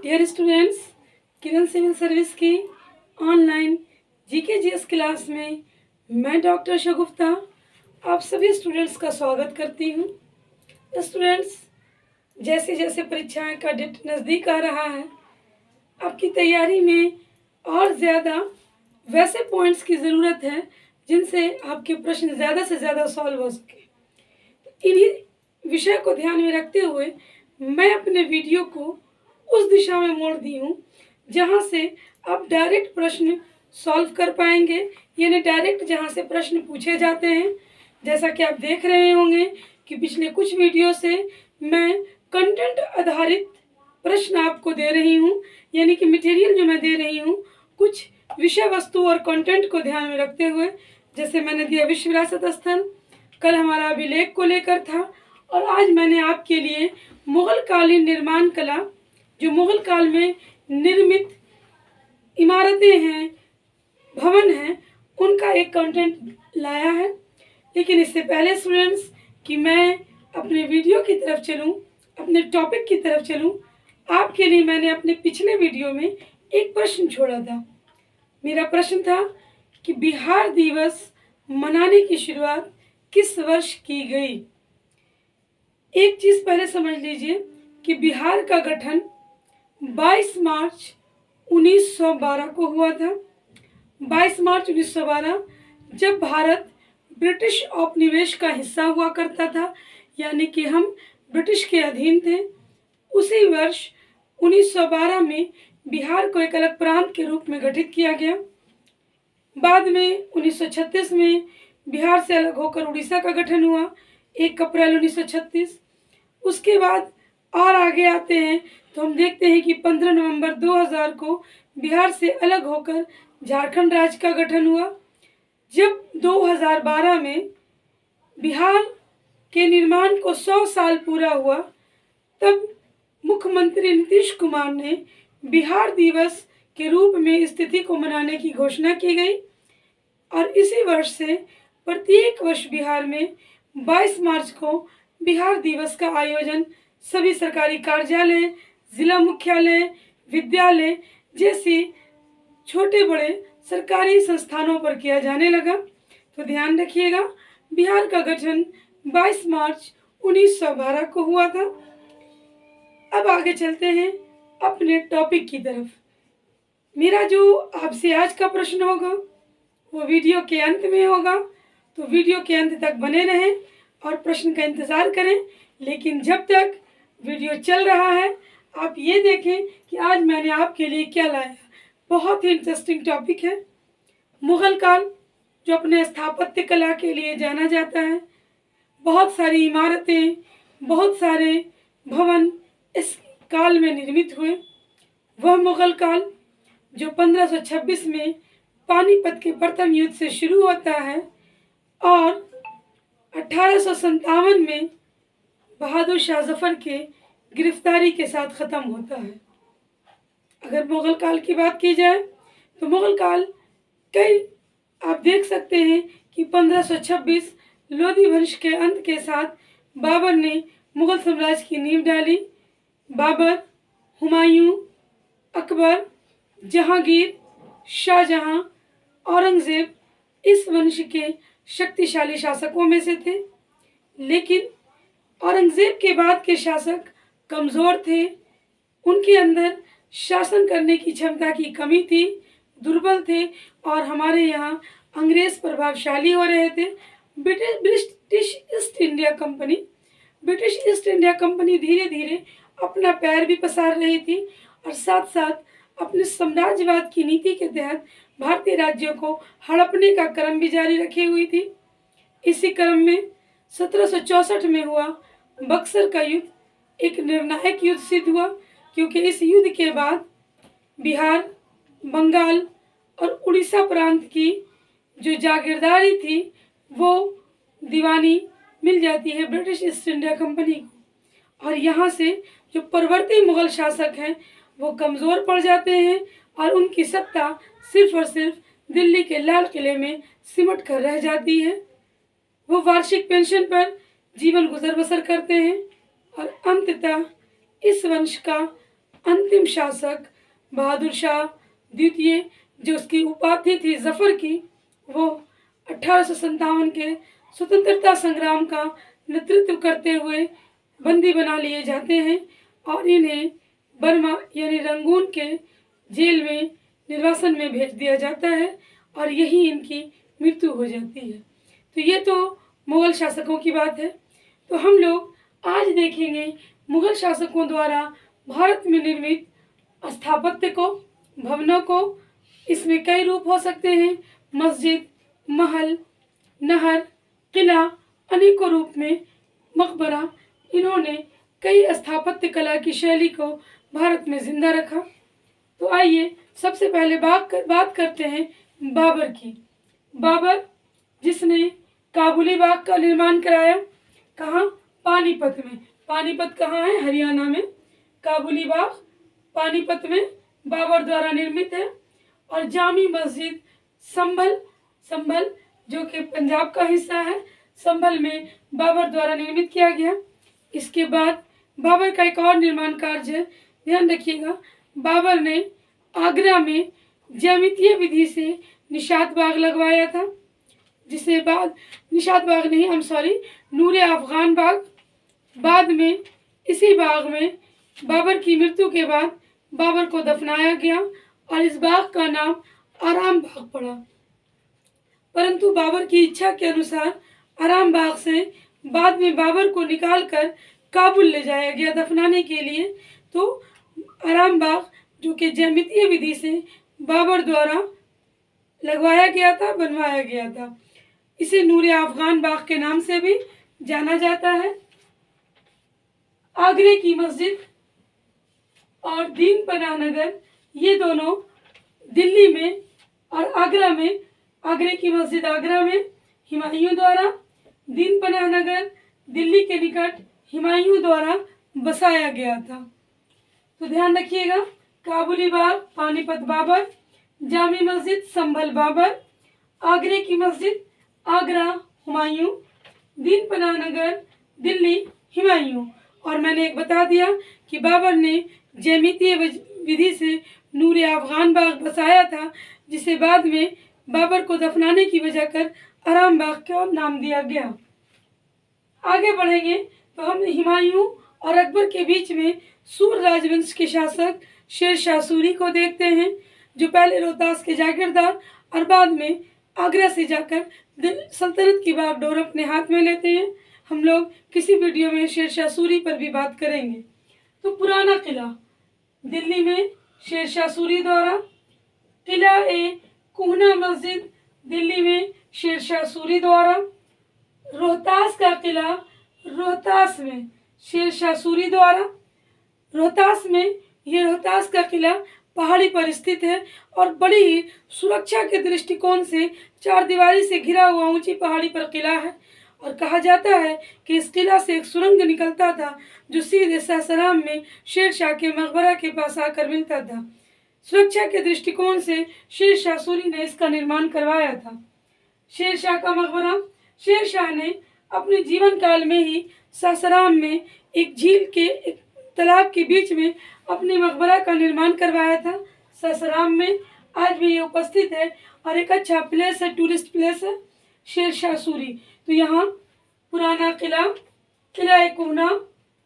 Dear students, किरण civil service की online GK GS class में मैं डॉक्टर शगुफ्ता आप सभी स्टूडेंट्स का स्वागत करती हूँ। स्टूडेंट्स, जैसे जैसे परीक्षाएं का डेट नज़दीक आ रहा है, आपकी तैयारी में और ज़्यादा वैसे पॉइंट्स की ज़रूरत है जिनसे आपके प्रश्न ज़्यादा से ज़्यादा सॉल्व हो सके। इन्हीं विषय को ध्यान में रखते हुए मैं अपने वीडियो को उस दिशा में मोड़ दी हूँ जहाँ से आप डायरेक्ट प्रश्न सॉल्व कर पाएंगे, यानी डायरेक्ट जहाँ से प्रश्न पूछे जाते हैं। जैसा कि आप देख रहे होंगे कि पिछले कुछ वीडियो से मैं कंटेंट आधारित प्रश्न आपको दे रही हूँ, यानी कि मटेरियल जो मैं दे रही हूँ कुछ विषय वस्तु और कंटेंट को ध्यान में रखते हुए। जैसे मैंने दिया विश्व विरासत स्थल, कल हमारा अभिलेख को लेकर था, और आज मैंने आपके लिए मुगल कालीन निर्माण कला, जो मुगल काल में निर्मित इमारतें हैं, भवन हैं, उनका एक कंटेंट लाया है। लेकिन इससे पहले स्टूडेंट्स कि मैं अपने वीडियो की तरफ चलूं, अपने टॉपिक की तरफ चलूं, आपके लिए मैंने अपने पिछले वीडियो में एक प्रश्न छोड़ा था। मेरा प्रश्न था कि बिहार दिवस मनाने की शुरुआत किस वर्ष की गई। एक चीज़ पहले समझ लीजिए कि बिहार का गठन 22 मार्च 1912 को हुआ था। 22 मार्च 1912 जब भारत ब्रिटिश औपनिवेश का हिस्सा हुआ करता था, यानी कि हम ब्रिटिश के अधीन थे। उसी वर्ष 1912 में बिहार को एक अलग प्रांत के रूप में गठित किया गया। बाद में 1936 में बिहार से अलग होकर उड़ीसा का गठन हुआ, 1 अप्रैल 1936। उसके बाद और आगे आते हैं तो हम देखते हैं कि 15 नवंबर 2000 को बिहार से अलग होकर झारखंड राज्य का गठन हुआ। जब 2012 में बिहार के निर्माण को 100 साल पूरा हुआ, तब मुख्यमंत्री नीतीश कुमार ने बिहार दिवस के रूप में इस तिथि को मनाने की घोषणा की गई, और इसी वर्ष से प्रत्येक वर्ष बिहार में 22 मार्च को बिहार दिवस का आयोजन सभी सरकारी कार्यालय, जिला मुख्यालय, विद्यालय जैसी छोटे बड़े सरकारी संस्थानों पर किया जाने लगा। तो ध्यान रखिएगा, बिहार का गठन 22 मार्च 1912 को हुआ था। अब आगे चलते हैं अपने टॉपिक की तरफ। मेरा जो आपसे आज का प्रश्न होगा वो वीडियो के अंत में होगा, तो वीडियो के अंत तक बने रहें और प्रश्न का इंतज़ार करें। लेकिन जब तक वीडियो चल रहा है, आप ये देखें कि आज मैंने आपके लिए क्या लाया। बहुत ही इंटरेस्टिंग टॉपिक है मुगल काल, जो अपने स्थापत्य कला के लिए जाना जाता है। बहुत सारी इमारतें, बहुत सारे भवन इस काल में निर्मित हुए। वह मुगल काल जो 1526 में पानीपत के प्रथम युद्ध से शुरू होता है और 1857 में बहादुर शाह जफर के गिरफ्तारी के साथ ख़त्म होता है। अगर मुग़ल काल की बात की जाए तो मुग़ल काल कई आप देख सकते हैं कि 1526 लोधी वंश के अंत के साथ बाबर ने मुग़ल साम्राज्य की नींव डाली। बाबर, हुमायूं, अकबर, जहांगीर, शाहजहां, औरंगज़ेब इस वंश के शक्तिशाली शासकों में से थे। लेकिन औरंगज़ेब के बाद के शासक कमज़ोर थे, उनके अंदर शासन करने की क्षमता की कमी थी, दुर्बल थे, और हमारे यहाँ अंग्रेज़ प्रभावशाली हो रहे थे। ब्रिटिश ईस्ट इंडिया कंपनी धीरे धीरे अपना पैर भी पसार रही थी, और साथ साथ अपने साम्राज्यवाद की नीति के तहत भारतीय राज्यों को हड़पने का क्रम भी जारी रखी हुई थी। इसी क्रम में 1764 में हुआ बक्सर का युद्ध एक निर्णायक युद्ध सिद्ध हुआ, क्योंकि इस युद्ध के बाद बिहार, बंगाल और उड़ीसा प्रांत की जो जागीरदारी थी वो दीवानी मिल जाती है ब्रिटिश ईस्ट इंडिया कंपनी को, और यहाँ से जो परवर्ती मुगल शासक हैं वो कमज़ोर पड़ जाते हैं और उनकी सत्ता सिर्फ और सिर्फ दिल्ली के लाल किले में सिमट कर रह जाती है। वो वार्षिक पेंशन पर जीवन गुजर बसर करते हैं और अंततः इस वंश का अंतिम शासक बहादुर शाह द्वितीय, जो उसकी उपाधि थी जफर की, वो 1857 के स्वतंत्रता संग्राम का नेतृत्व करते हुए बंदी बना लिए जाते हैं और इन्हें बर्मा यानी रंगून के जेल में निर्वासन में भेज दिया जाता है और यही इनकी मृत्यु हो जाती है। तो ये तो मुगल शासकों की बात है। तो हम लोग आज देखेंगे मुगल शासकों द्वारा भारत में निर्मित स्थापत्य को, भवनों को। इसमें कई रूप हो सकते हैं, मस्जिद, महल, नहर, किला, अनेकों रूप में मकबरा। इन्होंने कई स्थापत्य कला की शैली को भारत में जिंदा रखा। तो आइए सबसे पहले बात करते हैं बाबर की। बाबर, जिसने काबुली बाग का निर्माण कराया, कहाँ? पानीपत में। पानीपत कहाँ है? हरियाणा में। काबुली बाग पानीपत में बाबर द्वारा निर्मित है। और जामी मस्जिद संभल जो कि पंजाब का हिस्सा है, संभल में बाबर द्वारा निर्मित किया गया। इसके बाद बाबर का एक और निर्माण कार्य है, ध्यान रखिएगा। बाबर ने आगरा में ज्यामितीय विधि से निशात बाग लगवाया था, जिसे बाद नूरे अफगान बाग। बाद में इसी बाग में बाबर की मृत्यु के बाद बाबर को दफनाया गया और इस बाग का नाम आराम बाग पड़ा। परंतु बाबर की इच्छा के अनुसार आराम बाग से बाद में बाबर को निकालकर काबुल ले जाया गया दफनाने के लिए। तो आराम बाग, जो कि ज्यामितीय विधि से बाबर द्वारा लगवाया गया था, बनवाया गया था, इसे नूरे अफगान बाग के नाम से भी जाना जाता है। आगरे की मस्जिद और दीन पनाह नगर, ये दोनों दिल्ली में और आगरा में। आगरे की मस्जिद आगरा में हुमायूं द्वारा, दीन पनाह नगर दिल्ली के निकट हुमायूं द्वारा बसाया गया था। तो ध्यान रखिएगा, काबुली बाग पानीपत बाबर, जामी मस्जिद संभल बाबर, आगरे की मस्जिद आगरा हुमायूं, दीन पनाह नगर दिल्ली हुमायूं। और मैंने एक बता दिया कि बाबर ने ज्यामितीय विधि से नूरे अफगान बाग बसाया था, जिसे बाद में बाबर को दफनाने की वजह कर आराम बाग का नाम दिया गया। आगे बढ़ेंगे तो हम हुमायूं और अकबर के बीच में सूर राजवंश के शासक शेर शाह सूरी को देखते हैं, जो पहले रोहतास के जागीरदार और बाद में आगरा से जाकर सल्तनत की बागडोर अपने हाथ में लेते हैं। हम लोग किसी वीडियो में शेर शाह सूरी पर भी बात करेंगे। तो पुराना किला दिल्ली में शेर शाह सूरी द्वारा, किला ए कुहना मस्जिद दिल्ली में शेर शाह सूरी द्वारा, रोहतास का किला रोहतास में शेर शाह सूरी द्वारा। रोहतास का किला पहाड़ी पर स्थित है और बड़ी ही सुरक्षा के दृष्टिकोण से चारदीवारी से घिरा हुआ ऊंची पहाड़ी पर किला है। और कहा जाता है कि इस किला से एक सुरंग निकलता था, जो सीधे सासाराम में शेर शाह के मकबरा के पास आकर मिलता था। सुरक्षा के दृष्टिकोण से शेर शाह सूरी ने इसका निर्माण करवाया था। शेर शाह का मकबरा, शेर शाह ने अपने जीवन काल में ही सासाराम में एक झील के एक तालाब के बीच में अपने मकबरा का निर्माण करवाया था। सासाराम में आज भी ये उपस्थित है और एक अच्छा प्लेस है, टूरिस्ट प्लेस है शेर शाह सूरी। तो यहाँ पुराना किला, किला ए कुहना,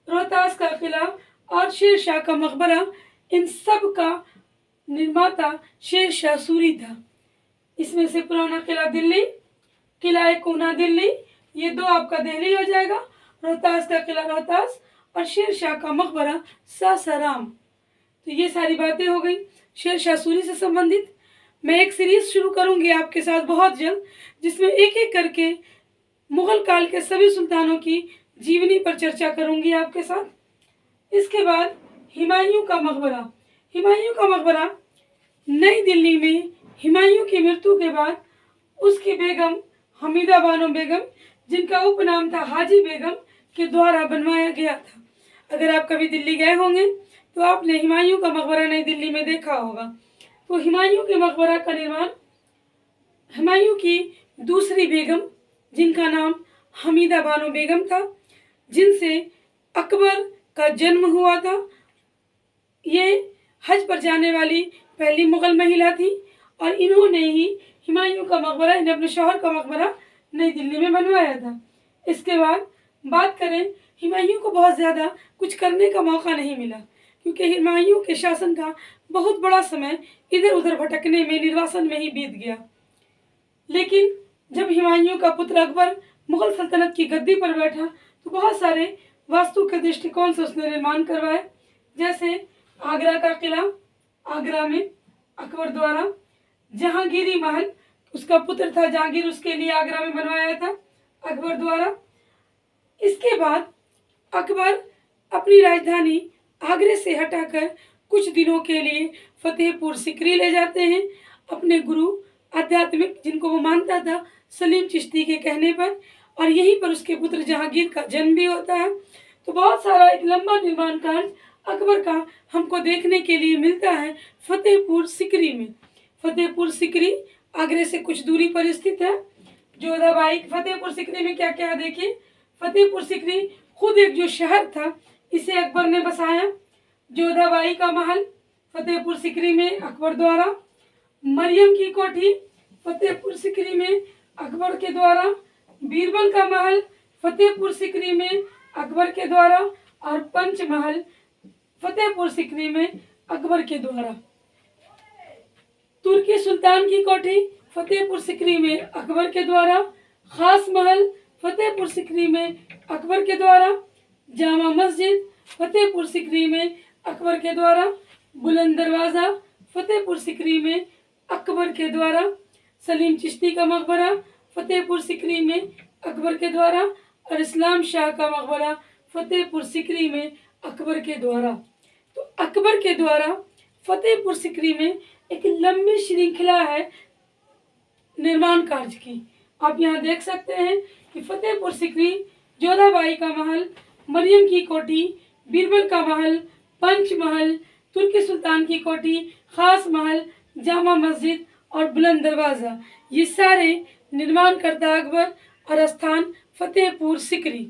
रोहतास का किला और शेर शाह का मकबरा, इन सब का निर्माता शेर शाह सूरी था। इसमें से पुराना किला दिल्ली, किला ए कुहना दिल्ली, ये दो आपका दिल्ली हो जाएगा। रोहतास का किला रोहतास और शेर शाह का मकबरा सासाराम। तो ये सारी बातें हो गई शेर शाह सूरी से संबंधित। मैं एक सीरीज शुरू करूंगी आपके साथ बहुत जल्द, जिसमें एक एक करके मुगल काल के सभी सुल्तानों की जीवनी पर चर्चा करूंगी आपके साथ। इसके बाद हुमायूं का मकबरा। हुमायूं का मकबरा नई दिल्ली में हुमायूं की मृत्यु के बाद उसकी बेगम हमीदा बानो बेगम, जिनका उपनाम था हाजी बेगम, के द्वारा बनवाया गया था। अगर आप कभी दिल्ली गए होंगे तो आपने हुमायूं का मकबरा नई दिल्ली में देखा होगा। तो हुमायूं के मकबरा का निर्माण हुमायूं की दूसरी बेगम, जिनका नाम हमीदा बानो बेगम था, जिनसे अकबर का जन्म हुआ था, ये हज पर जाने वाली पहली मुग़ल महिला थी और इन्होंने ही हुमायूं का मकबरा, इन्हें अपने शौहर का मकबरा नई दिल्ली में बनवाया था। इसके बाद बात करें, हुमायूं को बहुत ज़्यादा कुछ करने का मौका नहीं मिला क्योंकि हुमायूं के शासन का बहुत बड़ा समय इधर उधर भटकने में, निर्वासन में ही बीत गया। लेकिन जब हुमायूं का पुत्र अकबर मुग़ल सल्तनत की गद्दी पर बैठा तो बहुत सारे वास्तु के दृष्टिकोण से उसने निर्माण करवाए। जैसे आगरा का किला, आगरा में अकबर द्वारा जहांगीरी महल, उसका पुत्र था जहांगीर, उसके लिए आगरा में बनवाया था अकबर द्वारा। इसके बाद अकबर अपनी राजधानी आगरे से हटाकर कुछ दिनों के लिए फतेहपुर सिकरी ले जाते हैं अपने गुरु आध्यात्मिक, जिनको वो मानता था, सलीम चिश्ती के कहने पर, और यहीं पर उसके पुत्र जहांगीर का जन्म भी होता है। तो बहुत सारा एक लंबा निर्माण कार्य अकबर का हमको देखने के लिए मिलता है फतेहपुर सिकरी में। फतेहपुर सिकरी आगरे से कुछ दूरी पर स्थित है। जोधाबाई, फतेहपुर सिकरी में क्या क्या है देखिए। फतेहपुर सिकरी खुद एक जो शहर था, इसे अकबर ने बसाया। जोधाबाई का महल फतेहपुर सिकरी में अकबर द्वारा, मरियम की कोठी फतेहपुर सिकरी में अकबर के द्वारा, बीरबल का महल फतेहपुर सिकरी में अकबर के द्वारा, और पंचमहल फतेहपुर सिकरी में अकबर के द्वारा। तुर्की सुल्तान की कोठी फतेहपुर सिकरी में अकबर के द्वारा, खास महल फतेहपुर सिकरी में अकबर के द्वारा, जामा मस्जिद फतेहपुर सिकरी में अकबर के द्वारा, बुलंद दरवाज़ा फतेहपुर सिकरी में अकबर के द्वारा, सलीम चिश्ती का मकबरा फतेहपुर सिकरी में अकबर के द्वारा, और इस्लाम शाह का मकबरा फतेहपुर सिकरी में अकबर के द्वारा। तो अकबर के द्वारा फतेहपुर सिकरी में एक लंबी श्रृंखला है निर्माण कार्य की। आप यहाँ देख सकते हैं कि फतेहपुर सिकरी, जोधाबाई का महल, मरियम की कोठी, बीरबल का महल, पंचमहल, तुर्की सुल्तान की कोठी, खास महल, जामा मस्जिद और बुलंद दरवाज़ा, ये सारे निर्माण करता अकबर, और स्थान फतेहपुर सिकरी।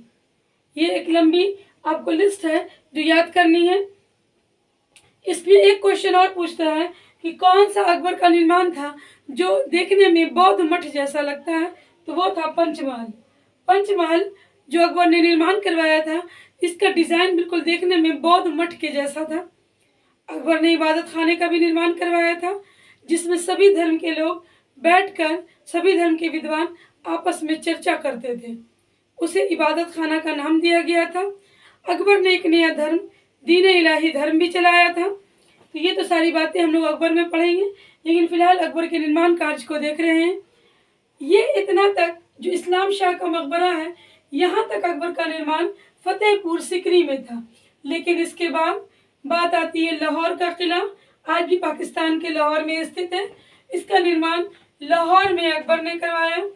ये एक लंबी आपको लिस्ट है जो याद करनी है। इसमें एक क्वेश्चन और पूछता है कि कौन सा अकबर का निर्माण था जो देखने में बौद्ध मठ जैसा लगता है, तो वो था पंचमहल। पंचमहल जो अकबर ने निर्माण करवाया था, इसका डिज़ाइन बिल्कुल देखने में बौद्ध मठ के जैसा था। अकबर ने इबादत खाने का भी निर्माण करवाया था, जिसमें सभी धर्म के लोग बैठकर, सभी धर्म के विद्वान आपस में चर्चा करते थे। उसे इबादत खाना का नाम दिया गया था। अकबर ने एक नया धर्म, दीन इलाही धर्म भी चलाया था। तो ये तो सारी बातें हम लोग अकबर में पढ़ेंगे, लेकिन फिलहाल अकबर के निर्माण कार्य को देख रहे हैं। ये इतना तक जो इस्लाम शाह का मकबरा है, यहाँ तक अकबर का निर्माण फतेहपुर सिकरी में था। लेकिन इसके बाद बात आती है लाहौर का किला, आज भी पाकिस्तान के लाहौर में स्थित है। इसका निर्माण लाहौर में अकबर ने करवाया।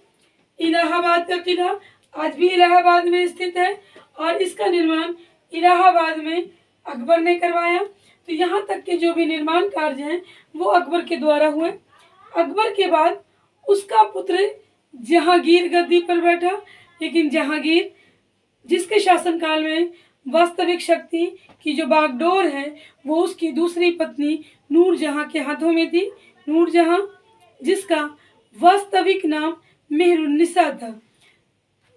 इलाहाबाद का किला आज भी इलाहाबाद में स्थित है और इसका निर्माण इलाहाबाद में अकबर ने करवाया। तो यहाँ तक के जो भी निर्माण कार्य हैं वो अकबर के द्वारा हुए। अकबर के बाद उसका पुत्र जहांगीर गद्दी पर बैठा, लेकिन जहांगीर जिसके शासनकाल में वास्तविक शक्ति की जो बागडोर है वो उसकी दूसरी पत्नी नूरजहां के हाथों में थी। नूरजहां जिसका वास्तविक नाम मेहरुन्निसा था।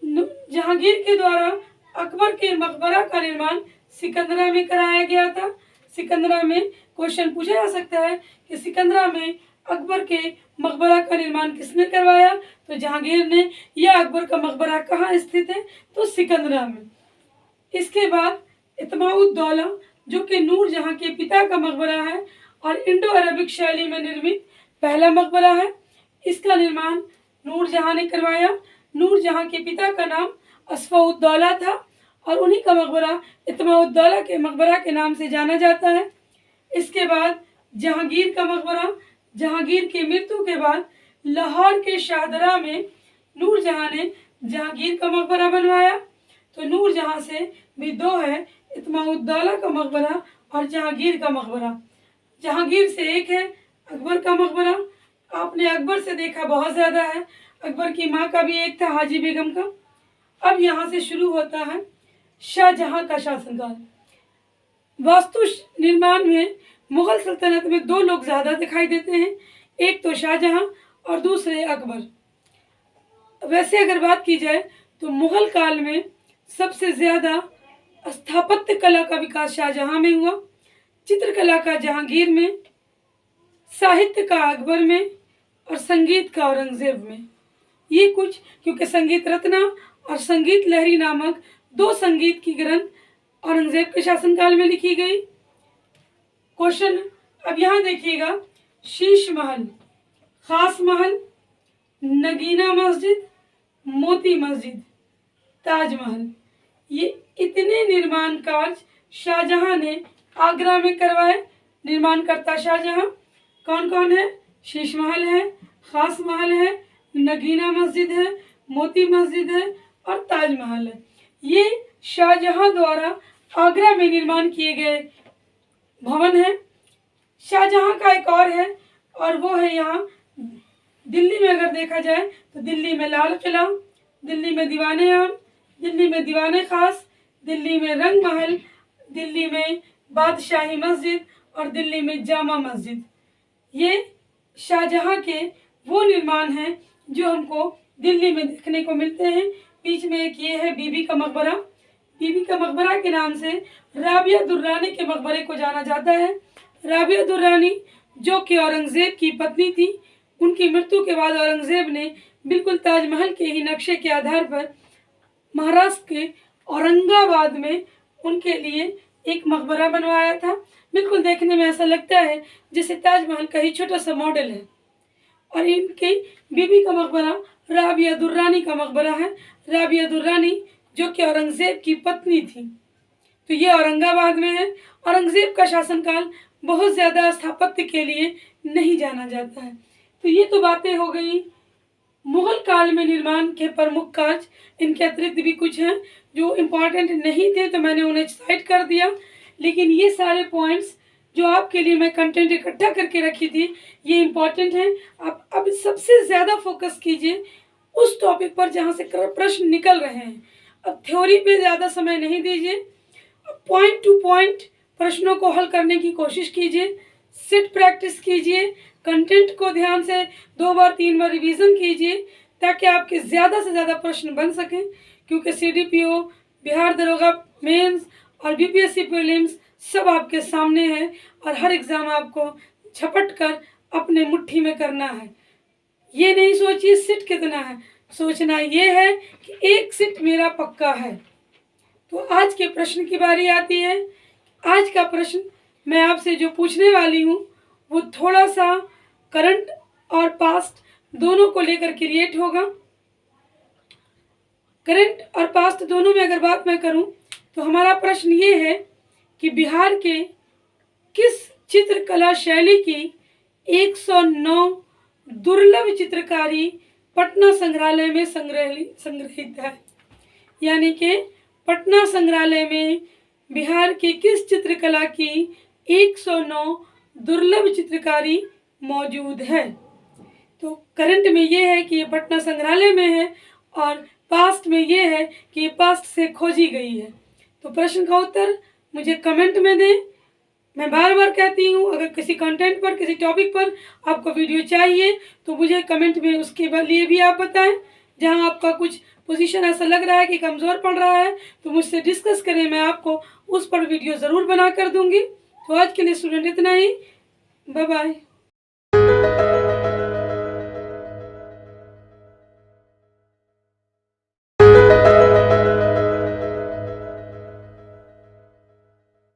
जहांगीर के द्वारा अकबर के मकबरा का निर्माण सिकंदरा में कराया गया था। सिकंदरा में क्वेश्चन पूछा जा सकता है कि सिकंदरा में अकबर के मकबरा का निर्माण किसने करवाया, तो जहांगीर ने। यह अकबर का मकबरा कहाँ स्थित है, तो सिकंदरा में। इसके बाद इत्माउद्दौला जो कि नूरजहां के पिता का मकबरा है और इंडो अरबिक शैली में निर्मित पहला मकबरा है। इसका निर्माण नूरजहां ने करवाया। नूरजहां के पिता का नाम असफाउद्दौला था और उन्हीं का मकबरा इत्माउद्दौला के मकबरा के नाम से जाना जाता है। इसके बाद जहांगीर का मकबरा। जहांगीर की मृत्यु के बाद लाहौर के शाहदरा में नूरजहां ने जहांगीर का मकबरा बनवाया। तो नूरजहां से भी दो है, इत्माउद्दौला का मकबरा और जहांगीर का मकबरा। जहांगीर से एक है अकबर का मकबरा। आपने अकबर से देखा बहुत ज़्यादा है। अकबर की माँ का भी एक था, हाजी बेगम का। अब यहाँ से शुरू होता है शाहजहां का शासनकाल। वास्तु निर्माण में मुगल सल्तनत में दो लोग ज़्यादा दिखाई देते हैं, एक तो शाहजहां और दूसरे अकबर। वैसे अगर बात की जाए तो मुगल काल में सबसे ज़्यादा स्थापत्य कला का विकास शाहजहां में हुआ, चित्रकला का जहांगीर में, साहित्य का अकबर में और संगीत का औरंगजेब में। ये कुछ, क्योंकि संगीत रत्ना और संगीत लहरी नामक दो संगीत की ग्रंथ औरंगजेब के शासनकाल में लिखी गई। क्वेश्चन अब यहाँ देखिएगा, शीश महल, खास महल, नगीना मस्जिद, मोती मस्जिद, ताजमहल, ये इतने निर्माण कार्य शाहजहां ने आगरा में करवाए। निर्माणकर्ता शाहजहां कौन कौन है? शीश महल है, खास महल है, नगीना मस्जिद है, मोती मस्जिद है और ताजमहल है। ये शाहजहां द्वारा आगरा में निर्माण किए गए भवन है। शाहजहां का एक और है, और वो है यहाँ दिल्ली में। अगर देखा जाए तो दिल्ली में लाल किला, दिल्ली में दीवाने आम, दिल्ली में दीवाने खास, दिल्ली में रंग महल, दिल्ली में बादशाही मस्जिद और दिल्ली में जामा मस्जिद। ये शाहजहां के वो निर्माण हैं जो हमको दिल्ली में देखने को मिलते हैं। बीच में एक ये है बीबी का मकबरा। बीबी का मकबरा के नाम से राबिया दुर्रानी के मकबरे को जाना जाता है। राबिया दुर्रानी जो कि औरंगजेब की पत्नी थी, उनकी मृत्यु के बाद औरंगजेब ने बिल्कुल ताजमहल के ही नक्शे के आधार पर महाराष्ट्र के औरंगाबाद में उनके लिए एक मकबरा बनवाया था। बिल्कुल देखने में ऐसा लगता है जैसे ताजमहल का ही छोटा सा मॉडल है। और इनकी बीबी का मकबरा राबिया दुर्रानी का मकबरा है। राबिया दुर्रानी जो कि औरंगजेब की पत्नी थी, तो ये औरंगाबाद में है। औरंगजेब का शासनकाल बहुत ज़्यादा स्थापत्य के लिए नहीं जाना जाता है। तो ये तो बातें हो गई मुगल काल में निर्माण के प्रमुख कार्य। इनके अतिरिक्त भी कुछ हैं जो इम्पोर्टेंट नहीं थे, तो मैंने उन्हें साइड कर दिया। लेकिन ये सारे पॉइंट्स जो आपके लिए मैं कंटेंट इकट्ठा करके रखी थी, ये इम्पोर्टेंट हैं। आप अब सबसे ज़्यादा फोकस कीजिए उस टॉपिक पर जहाँ से प्रश्न निकल रहे हैं। अब थ्योरी पे ज़्यादा समय नहीं दीजिए, पॉइंट टू पॉइंट प्रश्नों को हल करने की कोशिश कीजिए। सिट प्रैक्टिस कीजिए, कंटेंट को ध्यान से 2 बार 3 बार रिवीजन कीजिए ताकि आपके ज़्यादा से ज़्यादा प्रश्न बन सकें। क्योंकि CDPO, बिहार दरोगा मेंस और BPSC प्रीलिम्स सब आपके सामने है और हर एग्ज़ाम आपको झपट कर अपने मुट्ठी में करना है। ये नहीं सोचिए सिट कितना है, सोचना ये है कि एक सिट मेरा पक्का है। तो आज के प्रश्न की बारी आती है। आज का प्रश्न मैं आपसे जो पूछने वाली हूँ वो थोड़ा सा करंट और पास्ट दोनों को लेकर क्रिएट होगा। करंट और पास्ट दोनों में अगर बात मैं करूँ तो हमारा प्रश्न ये है कि बिहार के किस चित्रकला शैली की 109 दुर्लभ चित्रकारी पटना संग्रहालय में संग्रहित है। यानी कि पटना संग्रहालय में बिहार की किस चित्रकला की 109 दुर्लभ चित्रकारी मौजूद है। तो करंट में ये है कि ये पटना संग्रहालय में है और पास्ट में ये है कि ये पास्ट से खोजी गई है। तो प्रश्न का उत्तर मुझे कमेंट में दें। मैं बार बार कहती हूँ, अगर किसी कंटेंट पर, किसी टॉपिक पर आपको वीडियो चाहिए तो मुझे कमेंट में उसके लिए भी आप बताएं। जहाँ आपका कुछ पोजीशन ऐसा लग रहा है कि कमज़ोर पड़ रहा है तो मुझसे डिस्कस करें, मैं आपको उस पर वीडियो ज़रूर बना कर दूँगी। तो आज के लिए स्टूडेंट इतना ही। Bye bye.